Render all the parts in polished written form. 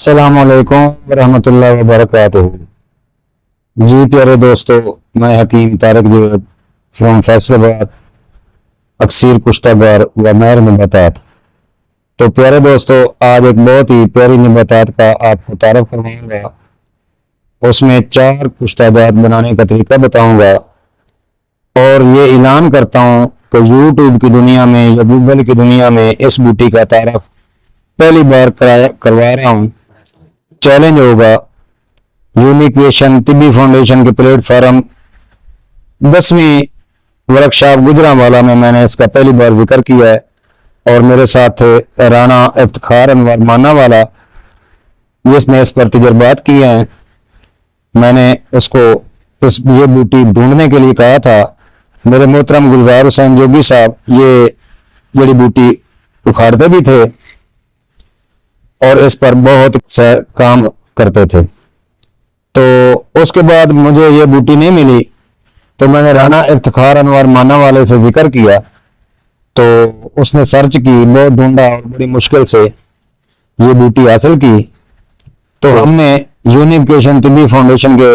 السلام علیکم ورحمۃ اللہ وبرکاتہ۔ جی پیارے دوستو، میں حکیم طارق جوید فرام فیصل آباد، اکثیر کشتہ گار و ماہر نباتات۔ تو پیارے دوستو، آج ایک بہت ہی پیاری نباتات کا آپ کو تعارف کرواؤں گا۔ اس میں 4 کشتہ جات بنانے کا طریقہ بتاؤں گا، اور یہ اعلان کرتا ہوں کہ یوٹیوب کی دنیا میں یا گوگل کی دنیا میں اس بوٹی کا تعارف پہلی بار کروا رہا ہوں۔ چیلنج ہوگا یونیکیشن طبی فاؤنڈیشن کے پلیٹ فارم 10ویں ورکشاپ گجرانوالہ میں میں نے اس کا پہلی بار ذکر کیا ہے، اور میرے ساتھ رانا افتخار انور مانا والا جس نے اس پر تجربات کیے ہیں۔ میں نے اس کو یہ بوٹی ڈھونڈنے کے لیے کہا تھا۔ میرے محترم گلزار حسین جوگی صاحب یہ جڑی بوٹی اکھاڑتے بھی تھے اور اس پر بہت کام کرتے تھے۔ تو اس کے بعد مجھے یہ بوٹی نہیں ملی، تو میں نے رانا افتخار انور مانا والے سے ذکر کیا، تو اس نے سرچ کی، بہت ڈھونڈا اور بڑی مشکل سے یہ بوٹی حاصل کی۔ تو ہم نے یونیکیشن طبی فاؤنڈیشن کے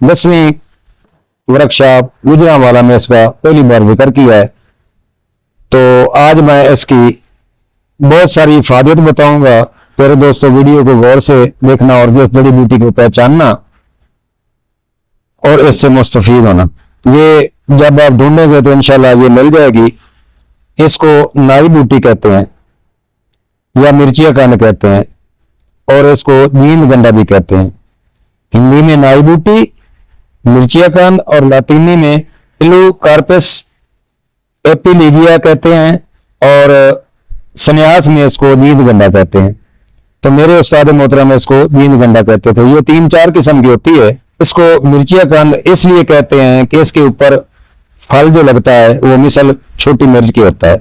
10ویں ورکشاپ گجرانوالہ میں اس کا پہلی بار ذکر کیا ہے۔ تو آج میں اس کی بہت ساری افادیت بتاؤں گا۔ میرے دوستوں، ویڈیو کو غور سے دیکھنا اور جس جڑی بوٹی کو پہچاننا اور اس سے مستفید ہونا۔ یہ جب آپ ڈھونڈیں گے تو انشاءاللہ یہ مل جائے گی۔ اس کو نائی بوٹی کہتے ہیں یا مرچی اکند کہتے ہیں، اور اس کو نیند گنڈا بھی کہتے ہیں۔ ہندی میں نائی بوٹی، مرچی اکند، اور لاطینی میں ایلو کارپس ایپیلیجیا کہتے ہیں، اور سنیاس میں اس کو نیند گنڈا کہتے ہیں۔ تو میرے استاد محترم اس کو نیند گنڈا کہتے تھے۔ یہ 3-4 قسم کی ہوتی ہے۔ اس کو مرچی اکند اس لیے کہتے ہیں کہ اس کے اوپر پھل جو لگتا ہے وہ مثل چھوٹی مرچ کی ہوتا ہے۔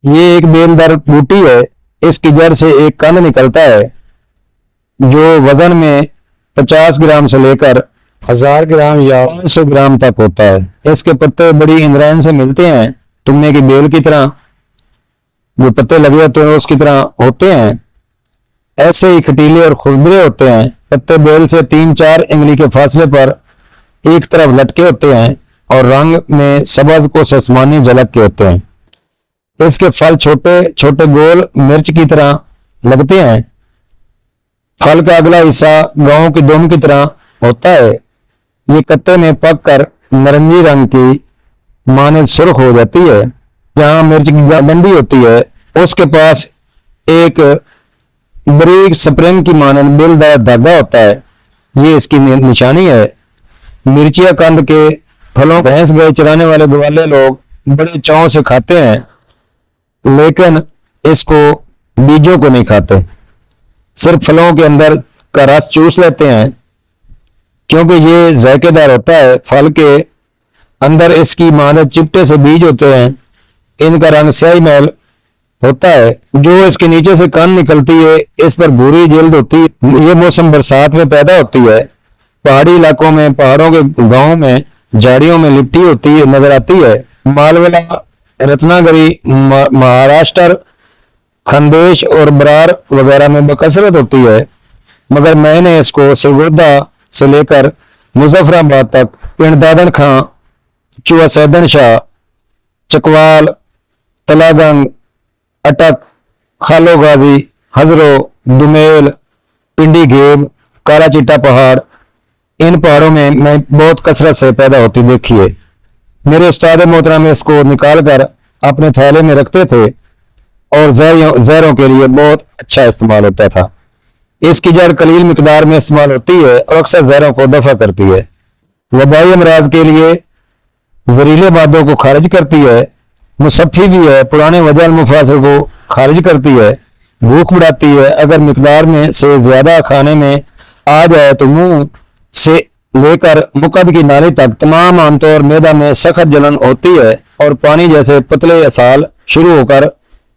یہ ایک بیلدار بوٹی ہے۔ اس کی جڑ سے ایک کند نکلتا ہے جو وزن میں 50 گرام سے لے کر 1000 گرام یا 500 گرام تک ہوتا ہے۔ اس کے پتے بڑی اندرائن سے ملتے ہیں، تمنے کی بیل کی طرح جو پتے لگے ہوتے ہیں اس کی طرح ہوتے ہیں، ایسے ہی کھٹیلے اور کھلبرے ہوتے ہیں۔ پتے بیل سے 3-4 انگلی کے فاصلے پر ایک طرف لٹکے ہوتے ہیں اور رنگ میں سبز کو آسمانی جھلک کے ہوتے ہیں۔ اس کے پھل چھوٹے چھوٹے گول مرچ کی طرح لگتے ہیں۔ پھل کا اگلا حصہ گاؤں کی دم کی طرح ہوتا ہے۔ یہ کتے میں پک کر نارنجی رنگ کی مانند سرخ ہو جاتی ہے۔ جہاں مرچ کی ڈنڈی ہوتی ہے اس کے پاس ایک بریک سپرنگ کی مانند بیلدار دھاگا ہوتا ہے۔ یہ اس کی نشانی ہے۔ مرچی اکند کے پھلوں بھینس گائے چرانے والے گوالے لوگ بڑے چاؤں سے کھاتے ہیں، لیکن اس کو بیجوں کو نہیں کھاتے، صرف پھلوں کے اندر کا رس چوس لیتے ہیں، کیونکہ یہ ذائقے دار ہوتا ہے۔ پھل کے اندر اس کی مانند چپٹے سے بیج ہوتے ہیں۔ ان کا رنگ سیاہی میل ہوتا ہے۔ جو اس کے نیچے سے کان نکلتی ہے اس پر بھوری جلد ہوتی ہے۔ یہ موسم برسات میں پیدا ہوتی ہے۔ پہاڑی علاقوں میں، پہاڑوں کے گاؤں میں جھاڑیوں میں لپٹی ہوتی ہے، نظر آتی ہے۔ مالولا، رتنا گری، مہاراشٹر، خندیش اور برار وغیرہ میں بکثرت ہوتی ہے، مگر میں نے اس کو سرگودا سے لے کر مظفر آباد تک، پنڈ دادن خاں، چوہا سیدن شاہ، چکوال، تلا گنگ، اٹک، خالو غازی، ہزرو، دمیل، پنڈی گھیب، کالا چٹا پہاڑ، ان پہاڑوں میں بہت کثرت سے پیدا ہوتی دیکھی ہے۔ میرے استاد محترم اس کو نکال کر اپنے تھیلے میں رکھتے تھے اور زہروں کے لیے بہت اچھا استعمال ہوتا تھا۔ اس کی جڑ قلیل مقدار میں استعمال ہوتی ہے اور اکثر زہروں کو دفع کرتی ہے۔ وبائی امراض کے لیے زہریلے مادوں کو خارج کرتی ہے، مصفی بھی ہے، پرانے وجع المفاصل کو خارج کرتی ہے، بھوک بڑھاتی ہے۔ اگر مقدار میں سے زیادہ کھانے میں آ جائے تو منہ سے لے کر مقد کی نالی تک تمام آنتوں اور معدہ میں سخت جلن ہوتی ہے اور پانی جیسے پتلے اسال شروع ہو کر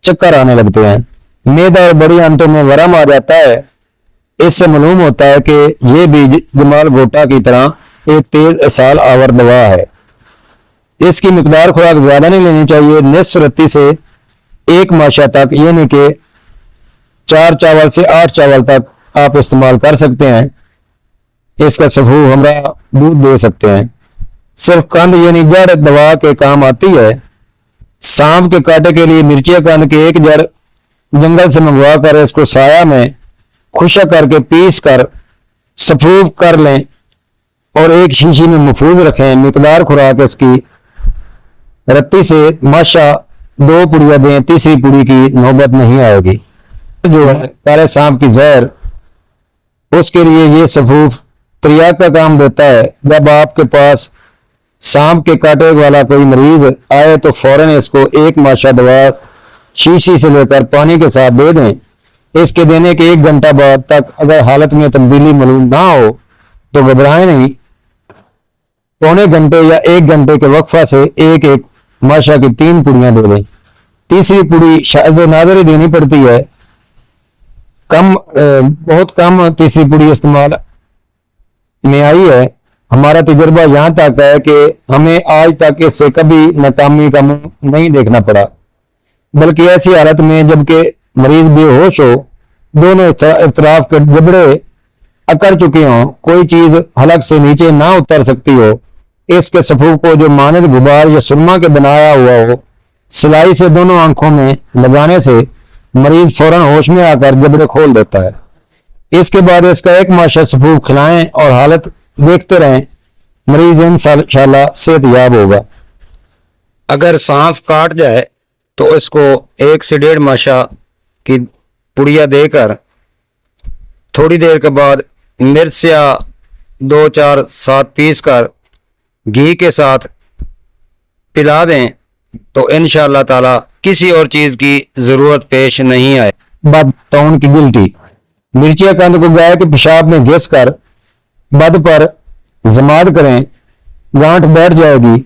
چکر آنے لگتے ہیں۔ معدہ اور بڑی آنتوں میں ورم آ جاتا ہے۔ اس سے معلوم ہوتا ہے کہ یہ بھی جمال گوٹا کی طرح ایک تیز اسال آور دوا ہے۔ اس کی مقدار خوراک زیادہ نہیں لینی چاہیے، نصف رتی سے 1 ماشا تک، یعنی کہ 4 चावल से 8 चावल तक आप इस्तेमाल कर सकते हैं। इसका सफूफ हमरा दूध दे सकते हैं। सिर्फ कंद यानी जड़ दवा के काम आती है। सांप के कांटे के लिए मिर्चिया कंद की एक जड़ जंगल से मंगवा कर इसको साया में खुशक करके पीस कर सफूफ कर लें और एक शीशी में महफूज रखें। मिकदार खुराक इसकी रत्ती से माशा 2 पुड़िया दें, तीसरी पुड़ी की नौबत नहीं आएगी। जो है काले सांप की जहर, उसके लिए ये सफूफ त्रियाक का काम देता है। जब आपके पास सांप के कांटे वाला कोई मरीज आए तो फौरन इसको एक माशा दवा शीशी से लेकर पानी के साथ दे दें। इसके देने के 1 घंटा बाद तक अगर हालत में तब्दीली मालूम ना हो तो घबराएं नहीं। पौने घंटे या 1 घंटे के वक्फा से एक एक माशा की 3 पुड़ियां दे दें। तीसरी पुड़ी शायद नाज़री देनी पड़ती है, बहुत कम तीसरी पुड़ी इस्तेमाल में आई है। हमारा तजुर्बा यहाँ तक है कि हमें आज तक इससे कभी नाकामी का मुंह नहीं देखना पड़ा, बल्कि ऐसी हालत में जबकि मरीज बेहोश हो, दोनों इतराफ के जबड़े अकड़ चुके हों, कोई चीज हलक से नीचे ना उतर सकती हो, इसके सफूफ को जो मानद गुबार या सुरमा के बनाया हुआ हो, सिलाई से दोनों आंखों में लगाने से मरीज फौरन होश में आकर जबड़े खोल देता है। इसके बाद इसका 1 माशा सफूफ खिलाएं और हालत देखते रहें। मरीज इंशाल्लाह सेहतयाब होगा। अगर सांप काट जाए तो इसको 1 से 1.5 माशा की पुड़िया देकर थोड़ी देर के बाद मिर्च या 2-4 साथ पीस कर घी के साथ पिला दें तो इंशाअल्लाह ताला किसी और चीज की जरूरत पेश नहीं आए। बदतौन की गिल्टी, मिर्चिया कंद को गाय के पेशाब में घिस कर बद पर जमात करें, गांठ बैठ जाएगी,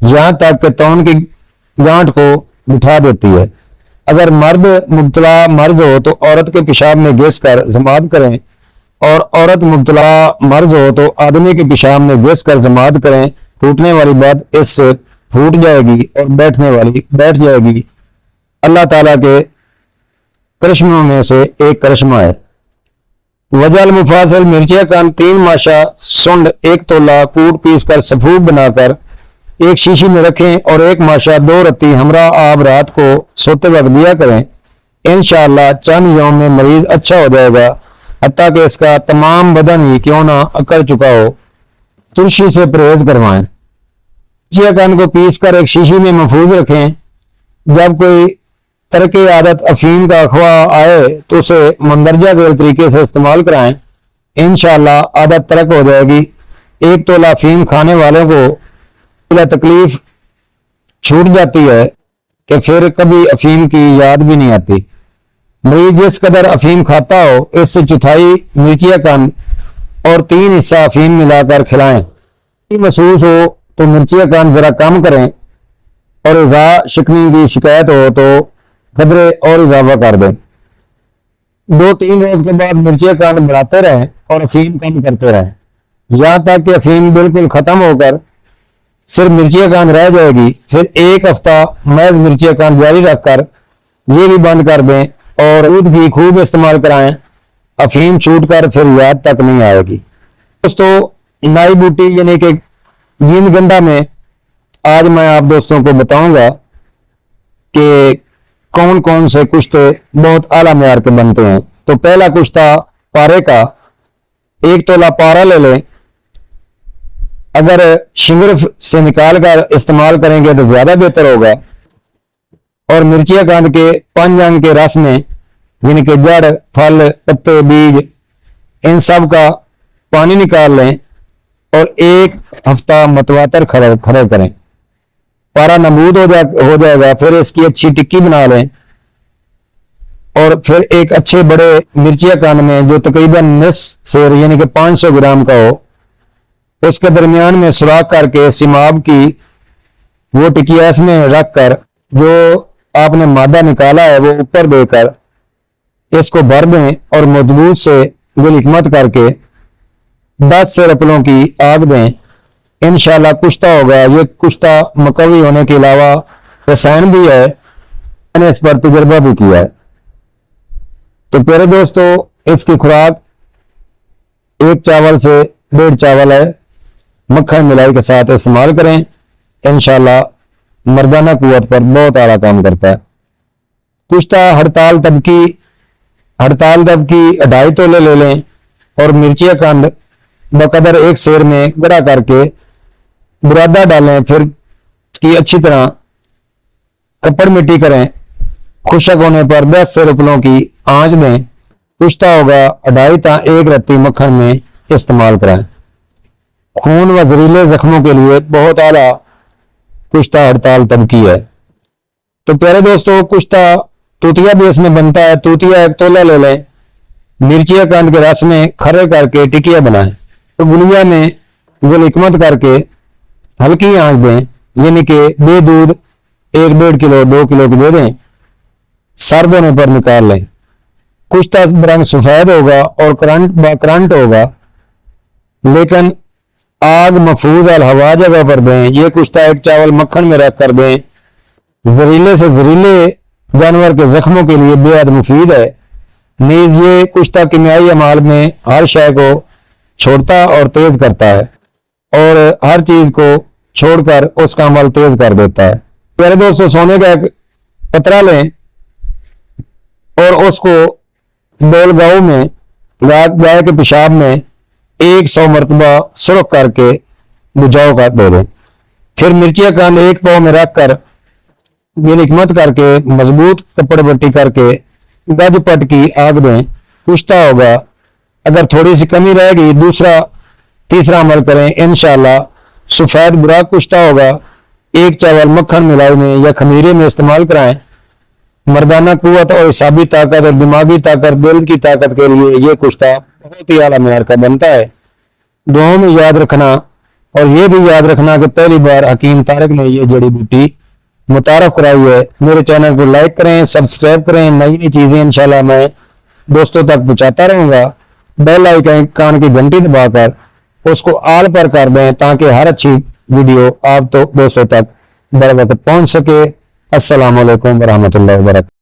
यहां तक कि तौन की गांठ को बिठा देती है। अगर मर्द मुब्तला मर्ज हो तो औरत के पेशाब में घिस कर जमात करें, और औरत मुब्तला मर्ज हो तो आदमी के पेशाब में घिस कर जमात करें। फूटने वाली बात इससे फूट जाएगी और बैठने वाली बैठ जाएगी। अल्लाह ताला के करिश्मों में से एक करिश्मा है। वजल मुफासल मिर्चिया कंद 3 माशा सुंड 1 तोला कूट पीस कर सफूफ बनाकर एक शीशी में रखें और 1 माशा 2 रत्ती हमरा आप रात को सोते वक्त दिया करें। इंशाअल्लाह चंद यौम में मरीज अच्छा हो जाएगा, हत्ता कि इसका तमाम बदन ही क्यों ना अकड़ चुका हो। तुलसी से परहेज करवाएं। मिर्चिया कंद को पीस कर एक शीशी में महफूज रखें। जब कोई तरके आदत अफीम का अखवा आए तो उसे मंदरजा झेल तरीके से इस्तेमाल कराएं, इंशाअल्लाह आदत तरक हो जाएगी। 1 तोला अफीम खाने वालों को तकलीफ छूट जाती है कि फिर कभी अफीम की याद भी नहीं आती। मरीज जिस कदर अफीम खाता हो, इससे 1/4 मिर्चिया कंद और 3 हिस्सा अफीम मिलाकर खिलाएं। महसूस हो तो मिर्चिया कंद जरा कम करें, और इज़ा शिकनी की शिकायत हो तो खतरे और इजाफा कर दें। 2-3 रोज के बाद मिर्चिया कंद बढ़ाते रहें और अफीम कम करते रहें, यहां तक कि अफीम बिल्कुल खत्म होकर सिर्फ मिर्चिया कंद रह जाएगी। फिर 1 हफ्ता महज मिर्चिया कंद जारी रखकर ये भी बंद कर दें और दूध भी खूब इस्तेमाल कराएं। अफीम छूट कर फिर याद तक नहीं आएगी। दोस्तों, नाई बूटी यानी कि जींद गंडा में आज मैं आप दोस्तों को बताऊंगा कि कौन कौन से कुश्ते बहुत आला मेयार के बनते हैं। तो पहला कुश्ता पारे का। 1 तोला पारा ले लें। अगर शिंगरफ से निकाल कर इस्तेमाल करेंगे तो ज्यादा बेहतर होगा। और मिर्चिया कंद के 5 अंग के रस में यानी कि जड़, फल, पत्ते, बीज, इन सब का पानी निकाल लें और 1 हफ्ता मतवातर खड़े करें। पारा नबूद हो जाएगा। फिर इसकी अच्छी टिक्की बना लें और फिर एक अच्छे बड़े मिर्चिया कंद में जो तकरीबन निस्फ सेर यानी कि 500 ग्राम का हो, उसके दरमियान में सुराख करके सिमाब की वो टिक्की इसमें रख कर जो आपने मादा निकाला है वो ऊपर देकर इसको भर दें और मजबूत से गुलहिकमत करके 10 से रपलों की आग दें। इंशाल्लाह कुश्ता होगा। ये कुश्ता मकवी होने के अलावा रसायन भी है, मैंने इस पर तजुर्बा भी किया है। तो प्यारे दोस्तों, इसकी खुराक 1 चावल से 1.5 चावल है, मक्खन मिलाई के साथ इस्तेमाल करें, इंशाल्लाह मर्दाना कुव्वत पर बहुत आला काम करता है। कुश्ता हड़ताल तबकी 2.5 तोले ले लें और मिर्ची खंड बकदर एक सेर में गड़ा करके बुरादा डालें, फिर इसकी अच्छी तरह कपड़ मिट्टी करें। खुशक होने पर 10 से रुपलों की आंच दें। कुश्ता होगा 2.5 ता 1 रत्ती मक्खन में इस्तेमाल कराएं। खून व जहरीले जख्मों के लिए बहुत आला कुश्ता हड़ताल तबकी है। तो प्यारे दोस्तों, कुश्ता तूतिया भी इसमें बनता है। तूतिया 1 तोला ले लें, मिर्ची खंड के रस में खरे करके टिकिया बनाएं, तो गुलिया में गुलकमत करके हल्की आंच दें, यानी कि बे दूध 1-1.5 किलो 2 किलो की दे दें। सर्द होने पर निकाल लें। कुश्ता रंग सफेद होगा और करंट होगा, लेकिन आग महफूज अल हवा जगह पर दें। ये कुश्ता 1 चावल मक्खन में रख कर दें। जहरीले से जहरीले जानवर के जख्मों के लिए बेहद मुफीद है। नीज ये कुश्ता कीमियाई अमाल में हर शय को छोड़ता और तेज करता है, और हर चीज को छोड़कर उसका अमल तेज कर देता है। प्यारे दोस्तों, सोने का एक पतरा लें और उसको डोलगांव में गाय के पेशाब में 100 मरतबा सुरख करके बुझाव कर दे दें। फिर मिर्ची खंड 1 पाव में रख कर निकमत करके मजबूत कपड़ बट्टी करके गज पट की आग दें। कुश्ता होगा। अगर थोड़ी सी कमी रहेगी तीसरा अमल करें, इंशाल्लाह सफेद बुरा कुश्ता होगा। 1 चावल मक्खन मिलाई में या खमीरे में इस्तेमाल कराएं। मर्दाना कुव्वत और हिसाबी ताकत और दिमागी ताकत, दिल की ताकत के लिए ये कुश्ता बहुत ही आला मेयार का बनता है। दुआओं में याद रखना, और ये भी याद रखना कि पहली बार हकीम तारिक ने ये जड़ी बूटी मुतारफ कराई है। मेरे चैनल को लाइक करें, सब्सक्राइब करें। नई नई चीजें इंशाल्लाह मैं दोस्तों तक पहुंचाता रहूंगा। बेल आइकन की घंटी दबाकर उसको आल पर कर दें, ताकि हर अच्छी वीडियो आप तो दोस्तों तक बर वक्त पहुंच सके। अस्सलाम वालेकुम व रहमतुल्लाहि व बरकातहू।